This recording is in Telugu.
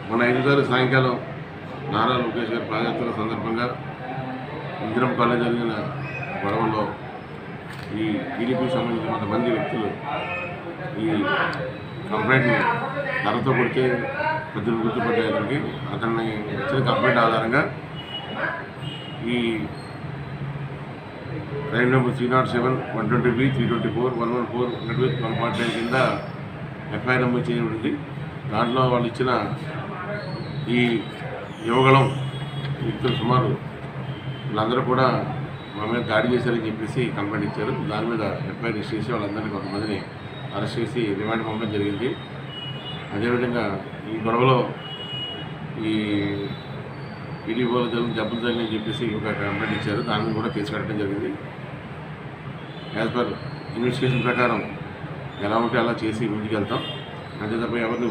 మన 5 తారీఖు సాయంకాలం నారా లోకేష్ గారి ప్రాజెక్టుల సందర్భంగా ఇందిరం కాలేజ్ జరిగిన గొడవల్లో ఈ టీడీపీకి సంబంధించిన కొంతమంది వ్యక్తులు ఈ కంప్లైంట్ని ధరతో కొడితే పెద్దలు గుర్తుపట్టేందుకు అతన్ని ఇచ్చిన కంప్లైంట్ ఆధారంగా ఈ రైల్ నెంబర్ 307, 120B, 324, 114, 149 కింద ఎఫ్ఐఆర్ నెంబర్ చేయబడింది. దాంట్లో వాళ్ళు ఇచ్చిన ఈ యువగళం వ్యక్తులు సుమారు వీళ్ళందరూ కూడా మా మీద దాడి చేశారని చెప్పేసి కంప్లైంట్ ఇచ్చారు. దాని మీద ఎఫ్ఐఆర్ రిజిస్టర్ చేసి వాళ్ళందరినీ కొంతమందిని అరెస్ట్ చేసి రిమాండ్ పంపడం జరిగింది. అదేవిధంగా ఈ గొడవలో ఈ టీడీపీలో జబ్బులు జరిగిందని చెప్పేసి ఒక కంప్లైంట్ ఇచ్చారు. దాని మీద కూడా కేసు కట్టడం జరిగింది. యాజ్ పర్ ఇన్వెస్టిగేషన్ ప్రకారం ఎలా ఉంటే అలా చేసి ముందుకు వెళ్తాం. అంతే తప్ప ఎవరిని